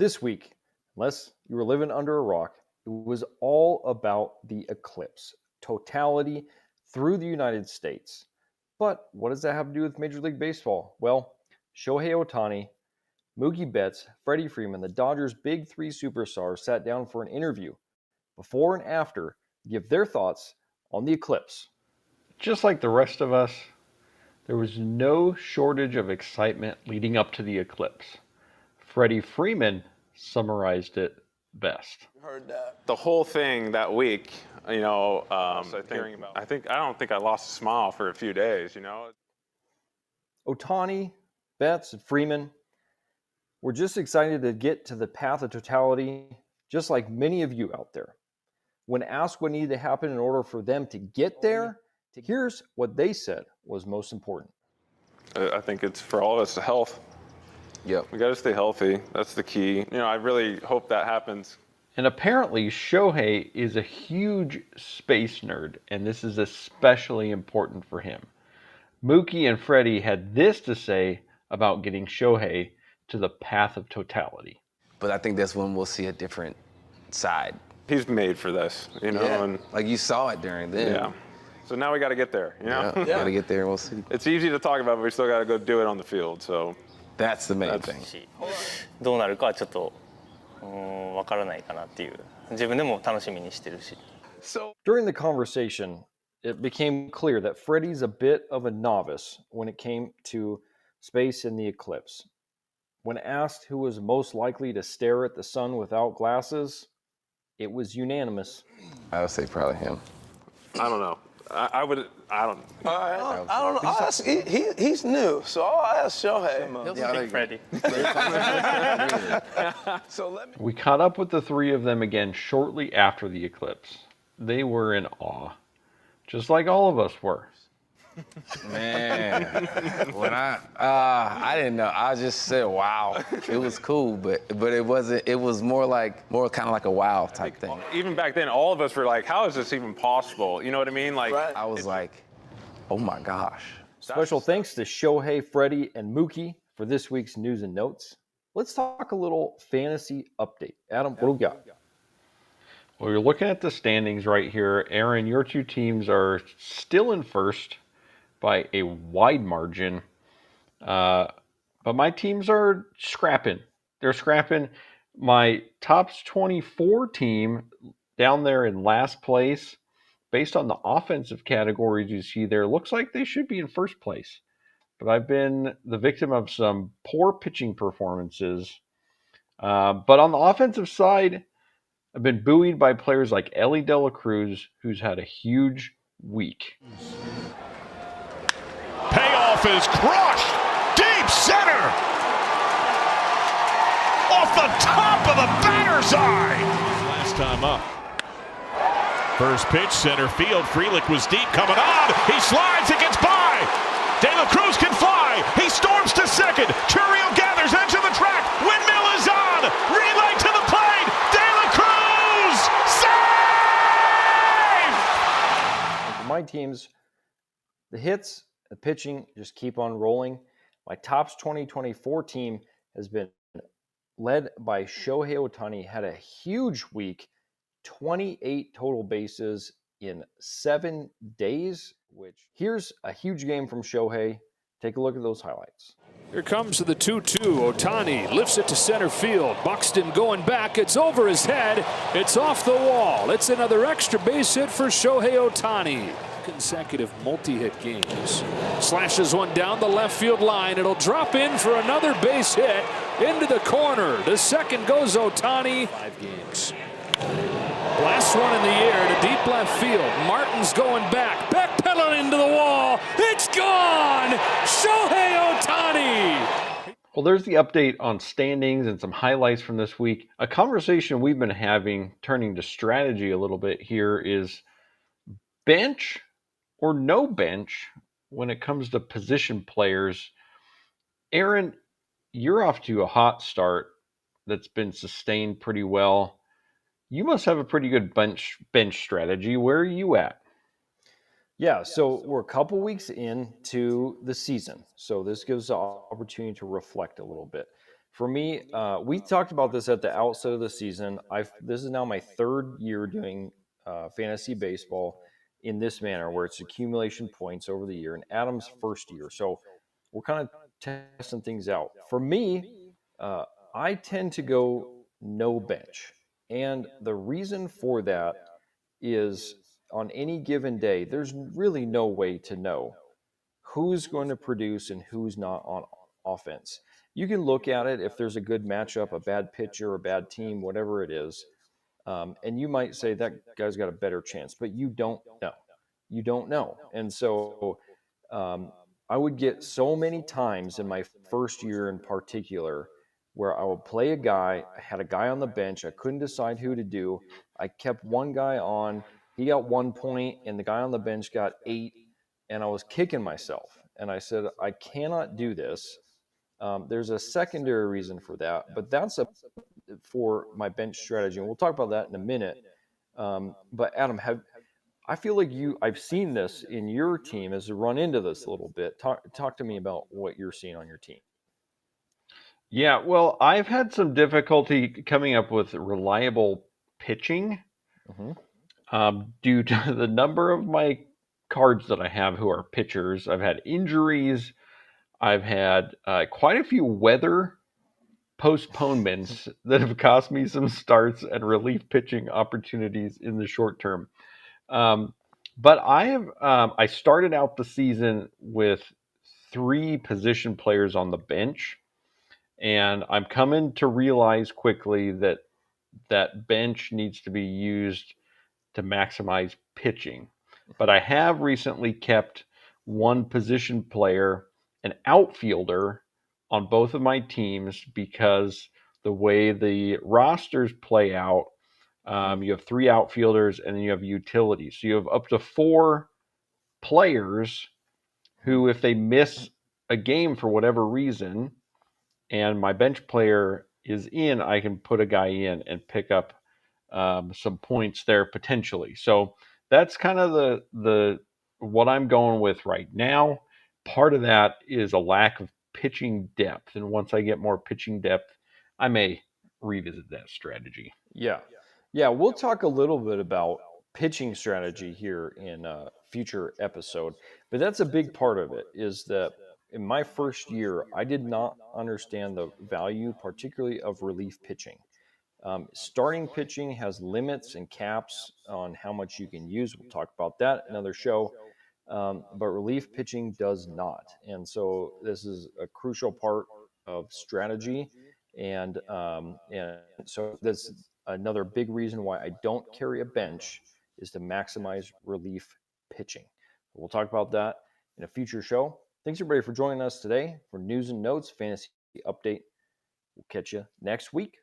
This week, unless you were living under a rock, it was all about the eclipse, totality through the United States. But what does that have to do with Major League Baseball? Well, Shohei Ohtani, Mookie Betts, Freddie Freeman, the Dodgers' big three superstars sat down for an interview before and after to give their thoughts on the eclipse. Just like the rest of us, there was no shortage of excitement leading up to the eclipse. Freddie Freeman summarized it best. Heard that. The whole thing that week, I don't think I lost a smile for a few days, Ohtani, Betts, and Freeman were just excited to get to the path of totality, just like many of you out there. When asked what needed to happen in order for them to get there, here's what they said was most important. I think it's for all of us, health. Yep. We got to stay healthy. That's the key. I really hope that happens. And apparently, Shohei is a huge space nerd, and this is especially important for him. Mookie and Freddie had this to say about getting Shohei to the path of totality. But I think that's when we'll see a different side. He's made for this, Yeah. And like you saw it during then. yeah. So now we got to get there, Yeah. Got to get there and we'll see. It's easy to talk about, but we still got to go do it on the field. So That's the main thing. どうなるかはちょっとわからないかなっていう自分でも楽しみにしてるし。 So During the conversation, it became clear that Freddie's a bit of a novice when it came to space and the eclipse. When asked who was most likely to stare at the sun without glasses, it was unanimous. I would say probably him. I don't know. I don't. I don't know. He's new, so I'll ask Shohei. Yeah, Freddie. We caught up with the three of them again shortly after the eclipse. They were in awe, just like all of us were. Man, when I didn't know. I just said, wow. It was cool, but it wasn't. It was more kind of like a wow type thing. Even back then, all of us were like, "How is this even possible?" You know what I mean? Like, Right. I was like, oh my gosh. Special thanks to Shohei, Freddie, and Mookie for this week's news and notes. Let's talk a little fantasy update. Adam, what do we got? Well, you're looking at the standings right here. Aaron, your two teams are still in first by a wide margin. But my teams are scrapping. They're scrapping. My Topps 24 team down there in last place, based on the offensive categories you see there, looks like they should be in first place. But I've been the victim of some poor pitching performances. But on the offensive side, I've been buoyed by players like Ellie De La Cruz, who's had a huge week. Payoff is crushed. Deep center. Off the top of the batter's eye. Last time up. First pitch, center field. Frelick was deep coming on. He slides, it gets by. De La Cruz can fly. He storms to second. Churio gathers edge of the track. Windmill is on. Relay to the plate. De La Cruz save! And for my teams, the hits, the pitching just keep on rolling. My Topps 2024 team has been led by Shohei Ohtani, had a huge week, 28 total bases in 7 days, which here's a huge game from Shohei. Take a look at those highlights. Here comes the 2-2. Ohtani lifts it to center field. Buxton going back. It's over his head. It's off the wall. It's another extra base hit for Shohei Ohtani. Consecutive multi-hit games. Slashes one down the left field line. It'll drop in for another base hit into the corner. The second goes Ohtani. 5 games. Last one in the air to deep left field. Martin's going back. Backpedaling into the wall. It's gone! Shohei Ohtani! Well, there's the update on standings and some highlights from this week. A conversation we've been having, turning to strategy a little bit here, is bench or no bench when it comes to position players. Aaron, you're off to a hot start that's been sustained pretty well. You must have a pretty good bench strategy. Where are you at? Yeah, so we're a couple weeks into the season. So this gives us an opportunity to reflect a little bit. For me, we talked about this at the outset of the season. This is now my third year doing fantasy baseball in this manner, where it's accumulation points over the year, and Adam's first year. So we're kind of testing things out. For me, uh, I tend to go no bench, and the reason for that is on any given day, there's really no way to know who's going to produce and who's not on offense. You can look at it if there's a good matchup, a bad pitcher, a bad team, whatever it is, and you might say that guy's got a better chance, but you don't know. You don't know. And so I would get so many times in my first year in particular where I would play a guy, I had a guy on the bench, I couldn't decide who to do. I kept one guy on, he got 1 point, and the guy on the bench got 8, and I was kicking myself. And I said, I cannot do this. There's a secondary reason for that, but for my bench strategy, and we'll talk about that in a minute. But Adam, I feel like I've seen this in your team as a run into this a little bit. Talk to me about what you're seeing on your team. Yeah, well, I've had some difficulty coming up with reliable pitching due to the number of my cards that I have who are pitchers. I've had injuries. I've had quite a few weather postponements that have cost me some starts and relief pitching opportunities in the short term. But I started out the season with 3 position players on the bench, and I'm coming to realize quickly that that bench needs to be used to maximize pitching. But I have recently kept one position player, an outfielder, on both of my teams because the way the rosters play out, you have 3 outfielders and then you have utilities. So you have up to 4 players who, if they miss a game for whatever reason, and my bench player is in, I can put a guy in and pick up some points there potentially. So that's kind of the what I'm going with right now. Part of that is a lack of pitching depth, and once I get more pitching depth, I may revisit that strategy. Yeah. Yeah, we'll talk a little bit about pitching strategy here in a future episode, but that's a big part of it is that in my first year, I did not understand the value, particularly of relief pitching. Starting pitching has limits and caps on how much you can use. We'll talk about that another show. But relief pitching does not. And so this is a crucial part of strategy. And so that's another big reason why I don't carry a bench is to maximize relief pitching. We'll talk about that in a future show. Thanks everybody for joining us today for News and Notes Fantasy Update. We'll catch you next week.